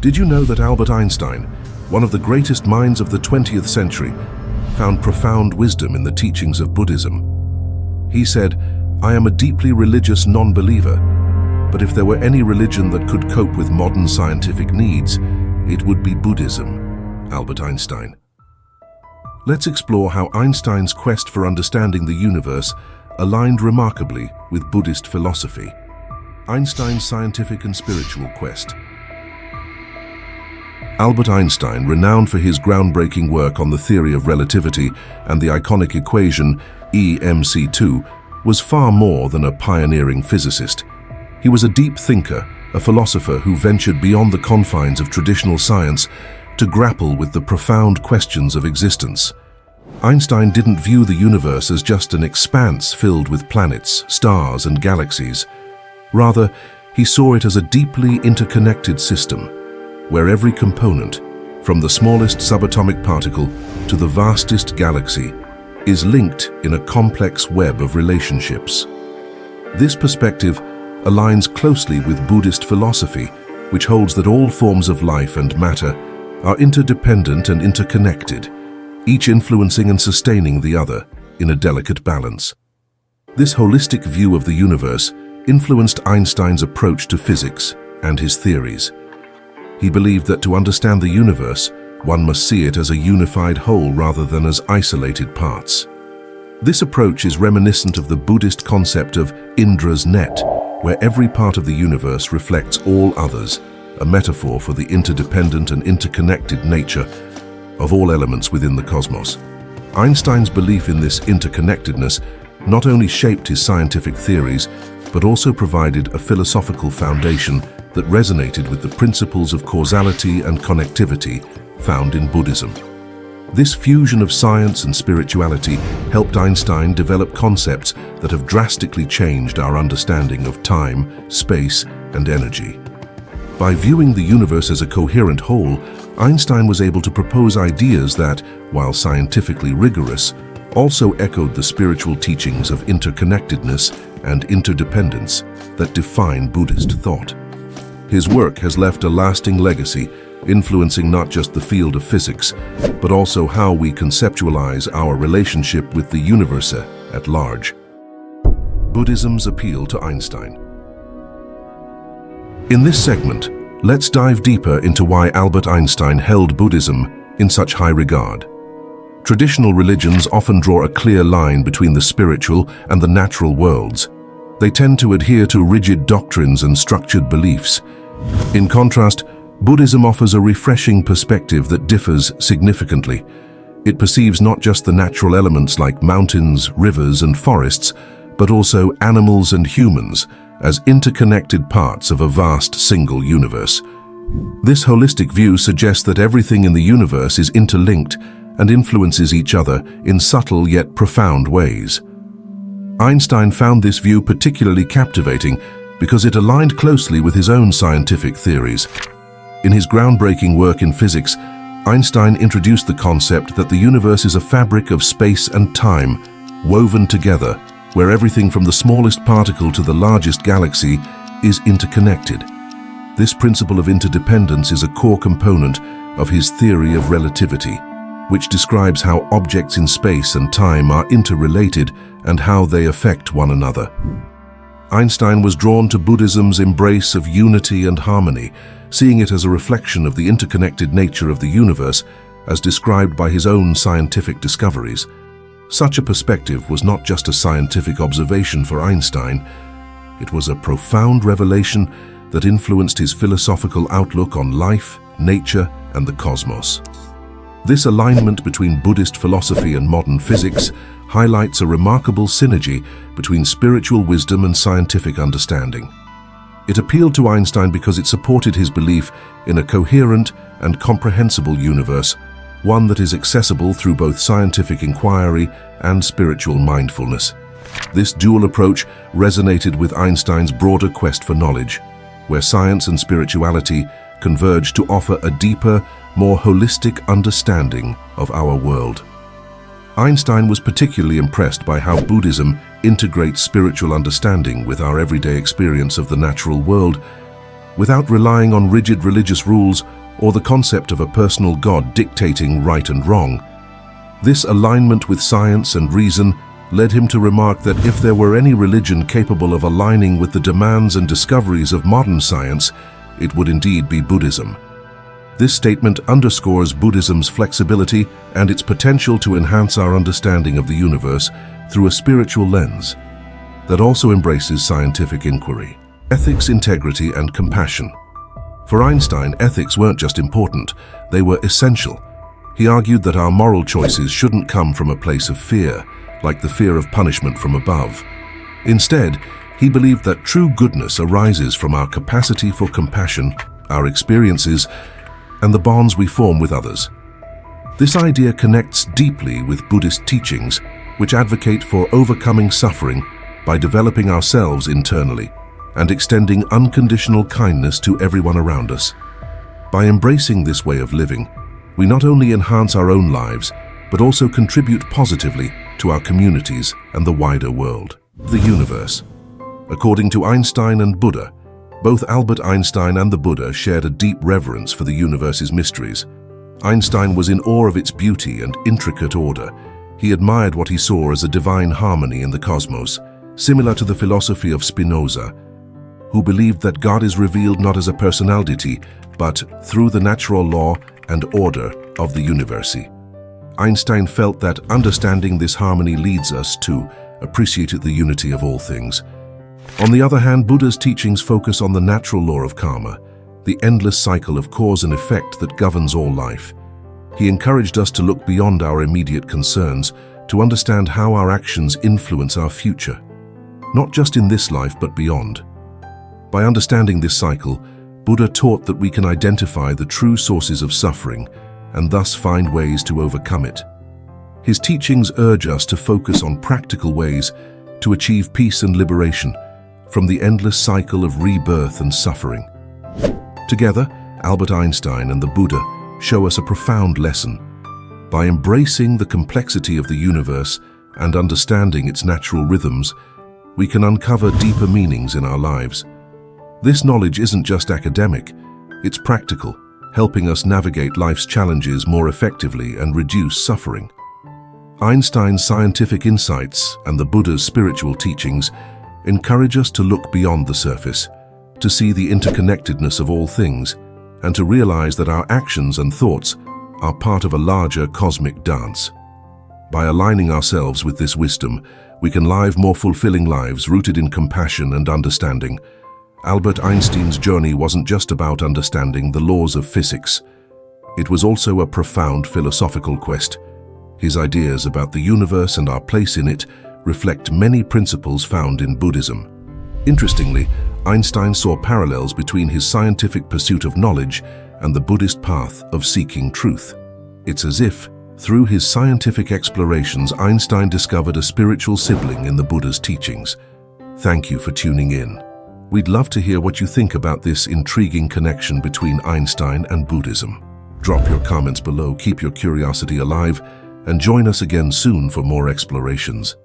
Did you know that Albert Einstein, one of the greatest minds of the 20th century, found profound wisdom in the teachings of Buddhism? He said, "I am a deeply religious non-believer, but if there were any religion that could cope with modern scientific needs, it would be Buddhism." Albert Einstein. Let's explore how Einstein's quest for understanding the universe aligned remarkably with Buddhist philosophy. Einstein's scientific and spiritual quest. Albert Einstein, renowned for his groundbreaking work on the theory of relativity and the iconic equation E=mc², was far more than a pioneering physicist. He was a deep thinker, a philosopher who ventured beyond the confines of traditional science to grapple with the profound questions of existence. Einstein didn't view the universe as just an expanse filled with planets, stars, and galaxies. Rather, he saw it as a deeply interconnected system, where every component, from the smallest subatomic particle to the vastest galaxy, is linked in a complex web of relationships. This perspective aligns closely with Buddhist philosophy, which holds that all forms of life and matter are interdependent and interconnected, each influencing and sustaining the other in a delicate balance. This holistic view of the universe influenced Einstein's approach to physics and his theories. He believed that to understand the universe, one must see it as a unified whole rather than as isolated parts. This approach is reminiscent of the Buddhist concept of Indra's net, where every part of the universe reflects all others, a metaphor for the interdependent and interconnected nature of all elements within the cosmos. Einstein's belief in this interconnectedness not only shaped his scientific theories, but also provided a philosophical foundation that resonated with the principles of causality and connectivity found in Buddhism. This fusion of science and spirituality helped Einstein develop concepts that have drastically changed our understanding of time, space, and energy. By viewing the universe as a coherent whole, Einstein was able to propose ideas that, while scientifically rigorous, also echoed the spiritual teachings of interconnectedness and interdependence that define Buddhist thought. His work has left a lasting legacy, influencing not just the field of physics, but also how we conceptualize our relationship with the universe at large. Buddhism's appeal to Einstein. In this segment, let's dive deeper into why Albert Einstein held Buddhism in such high regard. Traditional religions often draw a clear line between the spiritual and the natural worlds. They tend to adhere to rigid doctrines and structured beliefs. In contrast, Buddhism offers a refreshing perspective that differs significantly. It perceives not just the natural elements like mountains, rivers, and forests, but also animals and humans as interconnected parts of a vast single universe. This holistic view suggests that everything in the universe is interlinked and influences each other in subtle yet profound ways. Einstein found this view particularly captivating because it aligned closely with his own scientific theories. In his groundbreaking work in physics, Einstein introduced the concept that the universe is a fabric of space and time, woven together, where everything from the smallest particle to the largest galaxy is interconnected. This principle of interdependence is a core component of his theory of relativity, which describes how objects in space and time are interrelated and how they affect one another. Einstein was drawn to Buddhism's embrace of unity and harmony, seeing it as a reflection of the interconnected nature of the universe as described by his own scientific discoveries. Such a perspective was not just a scientific observation for Einstein, it was a profound revelation that influenced his philosophical outlook on life, nature, and the cosmos. This alignment between Buddhist philosophy and modern physics highlights a remarkable synergy between spiritual wisdom and scientific understanding. It appealed to Einstein because it supported his belief in a coherent and comprehensible universe, one that is accessible through both scientific inquiry and spiritual mindfulness. This dual approach resonated with Einstein's broader quest for knowledge, where science and spirituality converge to offer a deeper, more holistic understanding of our world. Einstein was particularly impressed by how Buddhism integrates spiritual understanding with our everyday experience of the natural world. without relying on rigid religious rules or the concept of a personal God dictating right and wrong. This alignment with science and reason led him to remark that if there were any religion capable of aligning with the demands and discoveries of modern science, it would indeed be Buddhism. This statement underscores Buddhism's flexibility and its potential to enhance our understanding of the universe through a spiritual lens that also embraces scientific inquiry. Ethics, integrity, and compassion. For Einstein, ethics weren't just important, they were essential. He argued that our moral choices shouldn't come from a place of fear, like the fear of punishment from above. Instead, he believed that true goodness arises from our capacity for compassion, our experiences, and the bonds we form with others. This idea connects deeply with Buddhist teachings, which advocate for overcoming suffering by developing ourselves internally and extending unconditional kindness to everyone around us. By embracing this way of living, we not only enhance our own lives, but also contribute positively to our communities and the wider world. The universe. According to Einstein and Buddha, both Albert Einstein and the Buddha shared a deep reverence for the universe's mysteries. Einstein was in awe of its beauty and intricate order. He admired what he saw as a divine harmony in the cosmos, similar to the philosophy of Spinoza, who believed that God is revealed not as a personality, but through the natural law and order of the universe. Einstein felt that understanding this harmony leads us to appreciate the unity of all things. On the other hand, Buddha's teachings focus on the natural law of karma, the endless cycle of cause and effect that governs all life. He encouraged us to look beyond our immediate concerns, to understand how our actions influence our future, not just in this life but beyond. By understanding this cycle, Buddha taught that we can identify the true sources of suffering and thus find ways to overcome it. His teachings urge us to focus on practical ways to achieve peace and liberation from the endless cycle of rebirth and suffering. Together, Albert Einstein and the Buddha show us a profound lesson. By embracing the complexity of the universe and understanding its natural rhythms, we can uncover deeper meanings in our lives. This knowledge isn't just academic, it's practical, helping us navigate life's challenges more effectively and reduce suffering. Einstein's scientific insights and the Buddha's spiritual teachings encourage us to look beyond the surface, to see the interconnectedness of all things, and to realize that our actions and thoughts are part of a larger cosmic dance. By aligning ourselves with this wisdom, we can live more fulfilling lives rooted in compassion and understanding. Albert Einstein's journey wasn't just about understanding the laws of physics. It was also a profound philosophical quest. His ideas about the universe and our place in it reflect many principles found in Buddhism. Interestingly, Einstein saw parallels between his scientific pursuit of knowledge and the Buddhist path of seeking truth. It's as if, through his scientific explorations, Einstein discovered a spiritual sibling in the Buddha's teachings. Thank you for tuning in. We'd love to hear what you think about this intriguing connection between Einstein and Buddhism. Drop your comments below, keep your curiosity alive, and join us again soon for more explorations.